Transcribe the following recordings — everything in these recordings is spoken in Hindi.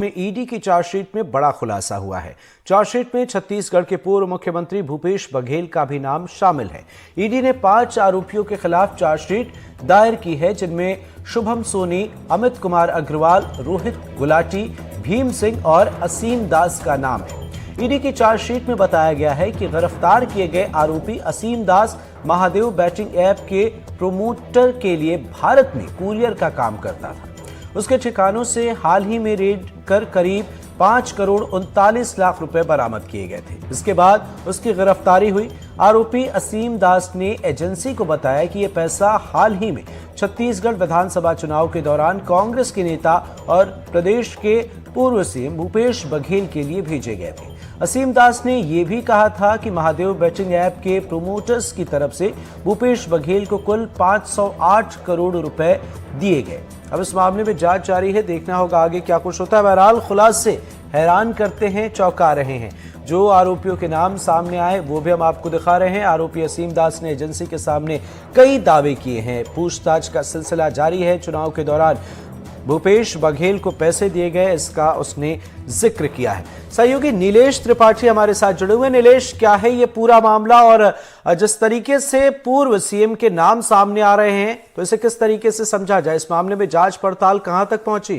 में ईडी की चार्जशीट में बड़ा खुलासा हुआ है। चार्जशीट में छत्तीसगढ़ के पूर्व मुख्यमंत्री भूपेश बघेल का भी नाम शामिल है। ईडी ने 5 आरोपियों के खिलाफ चार्जशीट दायर की है, जिनमें शुभम सोनी, अमित कुमार अग्रवाल, रोहित गुलाटी, भीम सिंह और असीम दास का नाम है। ईडी की चार्जशीट में बताया गया है कि गिरफ्तार किए गए आरोपी असीम दास महादेव बैटिंग ऐप के प्रोमोटर के लिए भारत में कुरियर का काम करता था। उसके ठिकानों से हाल ही में रेड कर करीब 5 करोड़ 39 लाख रुपए बरामद किए गए थे। इसके बाद उसकी गिरफ्तारी हुई। आरोपी असीम दास ने एजेंसी को बताया कि यह पैसा हाल ही में छत्तीसगढ़ विधानसभा चुनाव के दौरान कांग्रेस के नेता और प्रदेश के पूर्व सीएम भूपेश बघेल के लिए भेजे गए थे। असीम दास ने यह भी कहा था कि महादेव बैटिंग ऐप के प्रोमोटर्स की तरफ से भूपेश बघेल को कुल 508 करोड़ रुपए दिए गए। अब इस मामले में जांच जारी है, देखना होगा आगे क्या कुछ होता है। बहरहाल खुलासे हैरान करते हैं, चौंका रहे हैं। जो आरोपियों के नाम सामने आए वो भी हम आपको दिखा रहे हैं। आरोपी असीम दास ने एजेंसी के सामने कई दावे किए हैं। पूछताछ का सिलसिला जारी है। चुनाव के दौरान भूपेश बघेल को पैसे दिए गए, इसका उसने जिक्र किया है। सहयोगी नीलेश त्रिपाठी हमारे साथ जुड़े हुए। नीलेश, क्या है ये पूरा मामला और जिस तरीके से पूर्व सीएम के नाम सामने आ रहे हैं तो इसे किस तरीके से समझा जाए? इस मामले में जांच पड़ताल कहां तक पहुंची?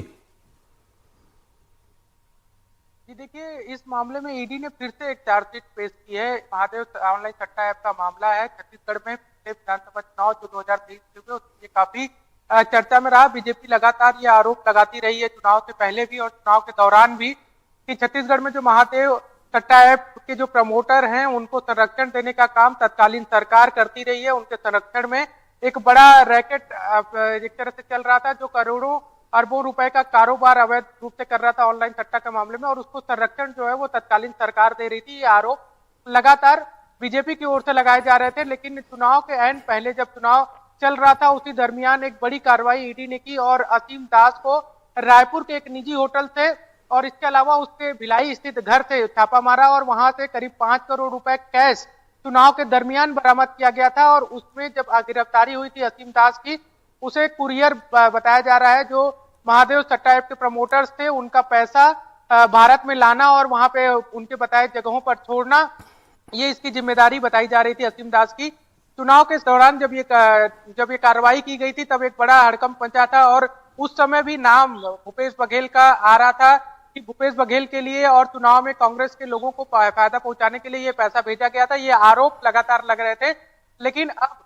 जी देखिए, इस मामले में ईडी ने फिर से एक चार्जशीट पेश की है। महादेव ऑनलाइन सट्टा ऐप का मामला है। छत्तीसगढ़ में विधानसभा चुनाव जो 2023 हुए उसके काफी चर्चा में रहा। बीजेपी लगातार ये आरोप लगाती रही है, चुनाव से पहले भी और चुनाव के दौरान भी, कि छत्तीसगढ़ में जो महादेव सट्टा ऐप के जो प्रमोटर हैं उनको संरक्षण देने का काम तत्कालीन सरकार करती रही है। उनके संरक्षण में एक बड़ा रैकेट एक तरह से चल रहा था, जो करोड़ों अरबों रुपए का कारोबार अवैध रूप से कर रहा था ऑनलाइन सट्टा के मामले में, और उसको संरक्षण जो है वो तत्कालीन सरकार दे रही थी। ये आरोप लगातार बीजेपी की ओर से लगाए जा रहे थे। लेकिन चुनाव के एंड पहले जब चुनाव चल रहा था उसी दरमियान एक बड़ी कार्रवाई ईडी ने की और असीम दास को रायपुर के एक निजी होटल से और इसके अलावा उसके भिलाई स्थित घर से छापा मारा और वहां से करीब 5 करोड़ रुपए कैश चुनाव के दरमियान बरामद किया गया था। और उसमें जब गिरफ्तारी हुई थी असीम दास की, उसे कुरियर बताया जा रहा है। जो महादेव सट्टा ऐप के प्रमोटर्स थे उनका पैसा भारत में लाना और वहां पे उनके बताए जगहों पर छोड़ना, ये इसकी जिम्मेदारी बताई जा रही थी असीम दास की। चुनाव के दौरान जब ये कार्रवाई की गई थी तब एक बड़ा हड़कंप मचा था और उस समय भी नाम भूपेश बघेल का आ रहा था कि भूपेश बघेल के लिए और चुनाव में कांग्रेस के लोगों को फायदा पहुंचाने के लिए ये पैसा भेजा गया था। ये आरोप लगातार लग रहे थे। लेकिन अब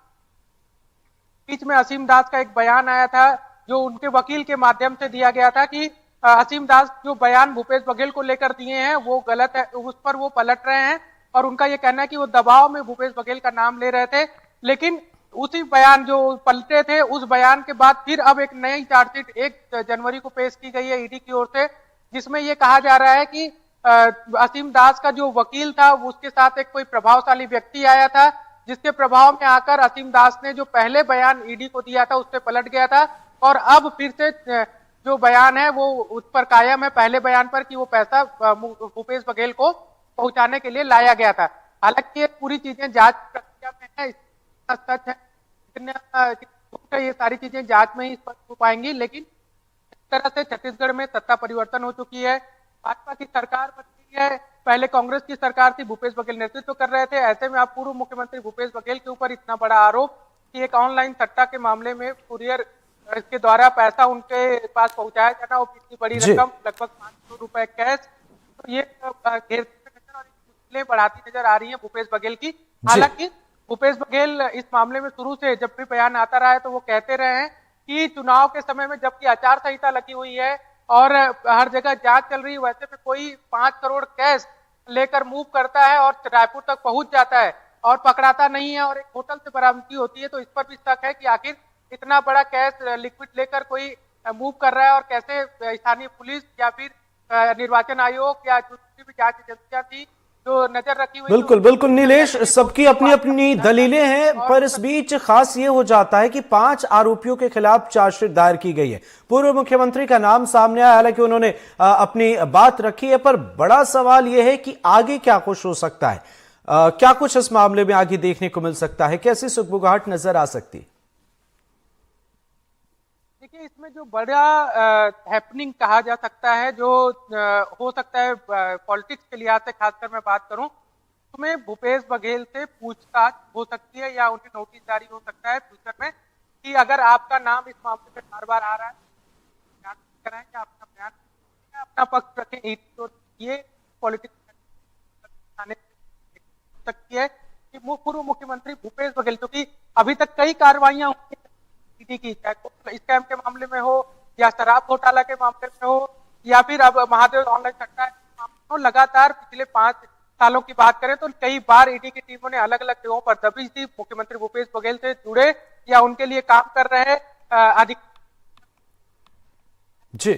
बीच में असीम दास का एक बयान आया था जो उनके वकील के माध्यम से दिया गया था कि असीम दास जो बयान भूपेश बघेल को लेकर दिए हैं वो गलत है, उस पर वो पलट रहे हैं। और उनका ये कहना है कि वो दबाव में भूपेश बघेल का नाम ले रहे थे। लेकिन उसी बयान जो पलटे थे उस बयान के बाद फिर अब एक नई चार्जशीट 1 जनवरी को पेश की गई है ईडी की ओर से, जिसमें ये कहा जा रहा है कि असीम दास का जो वकील था उसके साथ एक कोई प्रभावशाली व्यक्ति आया था, जिसके प्रभाव में आकर असीम दास ने जो पहले बयान ईडी को दिया था उस पर पलट गया था और अब फिर से जो बयान है वो उस पर कायम है, पहले बयान पर, कि वो पैसा भूपेश बघेल को पहुंचाने के लिए लाया गया था। हालांकि ये पूरी चीजें जांच प्रक्रिया में है, सच है, ये सारी चीजें जांच में ही स्पष्ट हो पाएंगी। लेकिन इस तरह से छत्तीसगढ़ में सत्ता परिवर्तन हो चुकी है, भाजपा की सरकार बन गई है। पहले कांग्रेस की सरकार थी, भूपेश बघेल नेतृत्व कर रहे थे। ऐसे में आप पूर्व मुख्यमंत्री भूपेश बघेल के ऊपर इतना बड़ा आरोप कि एक ऑनलाइन सट्टा के मामले में कुरियर के द्वारा पैसा उनके पास पहुंचाया जाना, वो इतनी बड़ी रकम लगभग 5 करोड़ रुपए कैश, तो ये बढ़ाती नजर आ रही है भूपेश बघेल की। हालांकि भूपेश बघेल इस मामले में शुरू से जब भी बयान आता रहा है तो वो कहते रहे हैं कि चुनाव के समय में जबकि आचार संहिता लगी हुई है और हर जगह जांच चल रही है, वैसे में कोई 5 करोड़ कैश लेकर मूव करता है और रायपुर तक पहुंच जाता है और पकड़ाता नहीं है और एक होटल से बरामदगी होती है, तो इस पर भी शक है कि आखिर इतना बड़ा कैश लिक्विड लेकर कोई मूव कर रहा है और कैसे स्थानीय पुलिस या फिर निर्वाचन आयोग या जो भी जांच एजेंसियां थी जो नजर रखी हुई। बिल्कुल बिल्कुल नीलेश, सबकी अपनी अपनी दलीलें हैं, पर इस बीच खास ये हो जाता है कि 5 आरोपियों के खिलाफ चार्जशीट दायर की गई है। पूर्व मुख्यमंत्री का नाम सामने आया, हालांकि उन्होंने अपनी बात रखी है, पर बड़ा सवाल यह है कि आगे क्या कुछ हो सकता है, क्या कुछ इस मामले में आगे देखने को मिल सकता है, कैसी सुगबुगाहट नजर आ सकती है? देखिए, इसमें जो बड़ा हैपनिंग कहा जा सकता है, जो हो सकता है पॉलिटिक्स के लिहाज से खासकर मैं बात करूं, तुम्हें भूपेश बघेल से पूछताछ हो सकती है या उन्हें नोटिस जारी हो सकता है फ्यूचर में कि अगर आपका नाम इस मामले में बार बार आ रहा है, बयान कराएं या अपना बयान या अपना पक्ष रखें। तो ये पॉलिटिक्स आने सकती है कि पूर्व मुख्यमंत्री भूपेश बघेल, क्योंकि अभी तक कई कार्रवाइयां हुई ईडी की, चाहे स्कैम के मामले में हो या शराब घोटाला के मामले में हो या फिर अब महादेव ऑनलाइन सट्टा तो लगातार पिछले 5 सालों की बात करें तो कई बार ईडी की टीमों ने अलग अलग जगहों पर दबिश दी। मुख्यमंत्री भूपेश बघेल से जुड़े या उनके लिए काम कर रहे अधिकारी। जी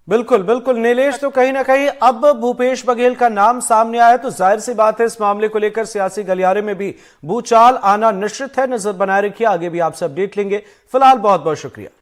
बिल्कुल बिल्कुल नीलेश, तो कहीं ना कहीं अब भूपेश बघेल का नाम सामने आया तो जाहिर सी बात है इस मामले को लेकर सियासी गलियारे में भी भूचाल आना निश्चित है। नजर बनाए रखिए, आगे भी आपसे अपडेट लेंगे। फिलहाल बहुत बहुत शुक्रिया।